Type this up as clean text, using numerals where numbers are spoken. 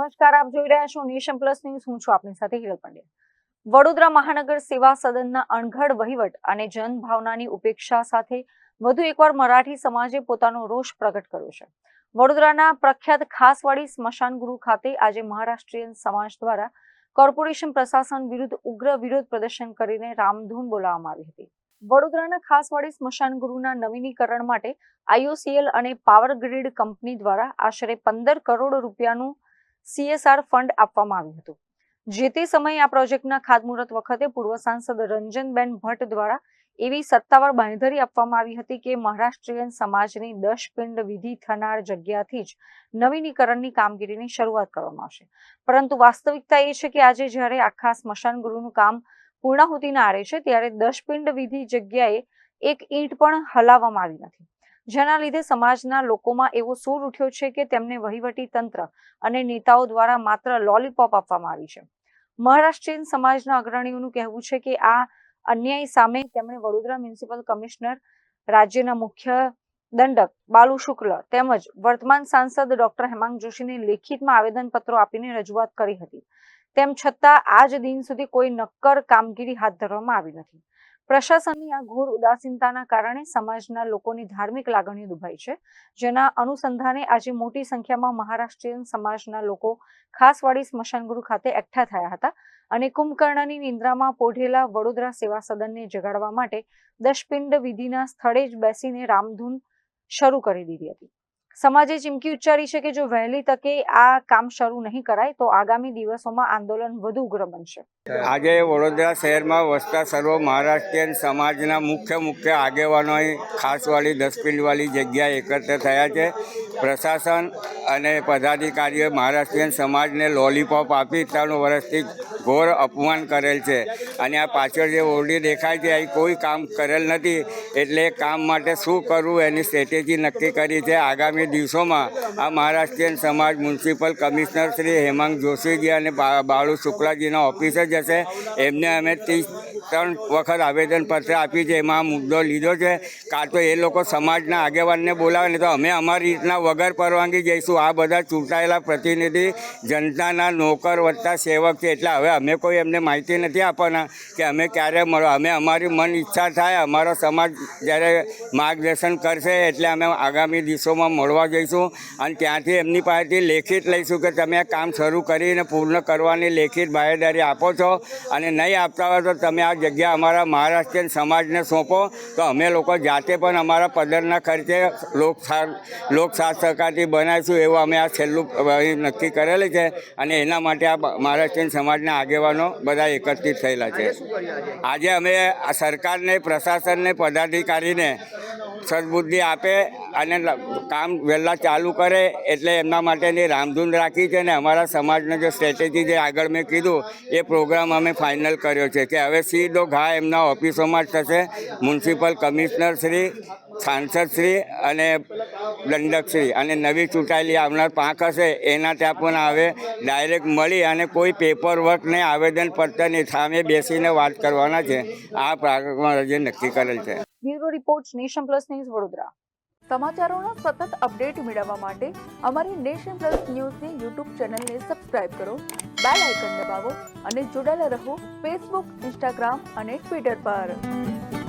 નમસ્કાર, આપ જોઈ રહ્યા છો નેશન પ્લસ ન્યૂઝ. હું છું આપની સાથે હિરલ પંડ્યા. વડોદરા મહાનગર સેવા સદનના અણઘડ વહીવટ અને જનભાવનાની ઉપેક્ષા સાથે વધુ એકવાર મરાઠી સમાજે પોતાનો રોષ પ્રગટ કર્યો છે. વડોદરાના પ્રખ્યાત ખાસવાડી સ્મશાન ગૃહ ખાતે આજે મહારાષ્ટ્રીયન સમાજ દ્વારા કોર્પોરેશન પ્રશાસન વિરુદ્ધ ઉગ્ર વિરોધ પ્રદર્શન કરીને રામધૂન બોલાવવામાં આવી હતી. વડોદરાના ખાસવાડી સ્મશાન ગૃહના નવીનીકરણ માટે IOCL અને પાવર ગ્રીડ કંપની દ્વારા આશરે 15 કરોડ રૂપિયાનું CSR ફંડ આપવામાં આવ્યું હતું. જે તે સમયે આ પ્રોજેક્ટના ખાતમુહૂર્ત વખતે પૂર્વ સાંસદ રંજનબેન ભટ્ટ દ્વારા એવી સત્તાવાર બાંહેધરી આપવામાં આવી હતી કે મહારાષ્ટ્રીયન સમાજની 10 પિંડ વિધિ થનાર જગ્યાથી જ નવીનીકરણની કામગીરીની શરૂઆત કરવામાં આવશે. પરંતુ વાસ્તવિકતા એ છે કે આજે જ્યારે આખા સ્મશાન ગૃહનું કામ પૂર્ણાહુતિના આરે છે ત્યારે 10 પિંડ વિધિ જગ્યાએ એક ઈંટ પણ હલાવવામાં આવી નથી. જેના લીધે સમાજના લોકોમાં એવો સૂર ઉઠ્યો છે કે તેમને વહીવટી તંત્ર અને નેતાઓ દ્વારા માત્ર લોલીપોપ આપવામાં આવી છે. મહારાષ્ટ્રીયન સમાજના અગ્રણીઓનું કહેવું છે કે આ અન્યાય સામે તેમણે વડોદરા મ્યુનિસિપલ કમિશનર, રાજ્યના મુખ્ય દંડક બાલુ શુક્લ તેમજ વર્તમાન સાંસદ ડોક્ટર હેમાંગ જોશીને લેખિતમાં આવેદનપત્રો આપીને રજૂઆત કરી હતી. તેમ છતાં આજ દિન સુધી કોઈ નક્કર કામગીરી હાથ ધરવામાં આવી નથી. પ્રશાસનની આ ઘોર ઉદાસીનતાના કારણે સમાજના લોકોની ધાર્મિક લાગણીઓ દુભાઈ છે, જેના અનુસંધાને આજે મોટી સંખ્યામાં મહારાષ્ટ્રીયન સમાજના લોકો ખાસવાડી સ્મશાન ગૃહ ખાતે એકઠા થયા હતા અને કુંભકર્ણની નિંદ્રામાં પોઢેલા વડોદરા સેવા સદનને જગાડવા માટે 10 પિંડ વિધિના સ્થળે જ બેસીને રામધૂન શરૂ કરી દીધી હતી. સમાજે ચીમકી ઉચ્ચારી છે કે જો વહેલી તકે આ કામ શરૂ નહીં કરાય તો આગામી દિવસોમાં આંદોલન વધુ ઉગ્ર બનશે. આજે વડોદરા શહેરમાં વસતા સર્વ મહારાષ્ટ્રીયન સમાજના મુખ્ય આગેવાનોએ ખાસવાળી 10 પિંડવાળી જગ્યાએ એકત્ર થયા છે. પ્રશાસન અને પદાધિકારીઓએ મહારાષ્ટ્રીયન સમાજને લોલીપોપ આપી 3 વર્ષથી ઘોર અપમાન કરેલ છે અને આ પાછળ જે ઓરડી દેખાય છે અહીં કોઈ કામ કરેલ નથી. એટલે કામ માટે શું કરવું એની સ્ટ્રેટેજી નક્કી કરી છે. આગામી દિવસોમાં આ મહારાષ્ટ્રીયન સમાજ મ્યુનિસિપલ કમિશનર શ્રી હેમાંગ જોશીજી અને બાળુ શુક્લાજીના ઓફિસે જશે. એમને અમે 33 વખત આવેદનપત્ર આપી છે. એમાં આ મુદ્દો લીધો છે. કાં તો એ લોકો સમાજના આગેવાનને બોલાવે ને તો અમે અમારી રીતના વગર પરવાનગી જઈશું. આ બધા ચૂંટાયેલા પ્રતિનિધિ જનતાના નોકર વત્તા સેવક છે. એટલે હવે અમે કોઈ એમને માહિતી નથી આપવાના કે અમે ક્યારે મળો. અમે અમારી મન ઈચ્છા થાય, અમારો સમાજ જ્યારે માર્ગદર્શન કરશે એટલે અમે આગામી દિવસોમાં મળવા જઈશું અને ત્યાંથી એમની પાસેથી લેખિત લઈશું કે તમે આ કામ શરૂ કરીને પૂર્ણ કરવાની લેખિત બાહેંધરી આપો છો અને નહીં આપતા હોય તો તમે આ જગ્યા અમારા મહારાષ્ટ્રીયન સમાજને સોંપો તો અમે લોકો જાતે પણ અમારા પદરના ખર્ચે લોક સાથ સહકારથી બનાવીશું એવું અમે આ છેલ્લું નક્કી કરેલું છે અને એના માટે આ મહારાષ્ટ્રીયન સમાજના આગેવાનો બધા એકત્રિત થયેલા છે. આજે અમે આ સરકારને, પ્રશાસનને, પદાધિકારીને સદબુદ્ધિ આપે અને કામ વહેલા ચાલુ કરે એટલે એમના માટેની રામધૂન રાખી છે. અને અમારા સમાજનો જે સ્ટ્રેટેજી જે આગળ મેં કીધું એ પ્રોગ્રામ અમે ફાઇનલ કર્યો છે કે હવે સીધો ઘા એમના ઓફિસોમાં જ થશે. મ્યુનિસિપલ કમિશનર શ્રી, સાંસદ શ્રી અને દંડક શ્રી અને નવી ચૂંટાયેલી આવનાર પાંખ હશે એના ત્યાં પણ હવે ડાયરેક્ટ મળી અને કોઈ પેપર વર્ક નહીં, આવેદનપત્રની સામે બેસીને વાત કરવાના છે. આ પ્રોગ્રામ જે નક્કી કરેલ છે. Bureau report, nation plus news, Vadodara. સમાચારોના સતત અપડેટ મેળવવા માટે અમારી નેશન પ્લસ ન્યૂઝની YouTube ચેનલને સબસ્ક્રાઇબ કરો, બેલ આઇકન દબાવો અને જોડાયેલા રહો Facebook, Instagram અને Twitter પર.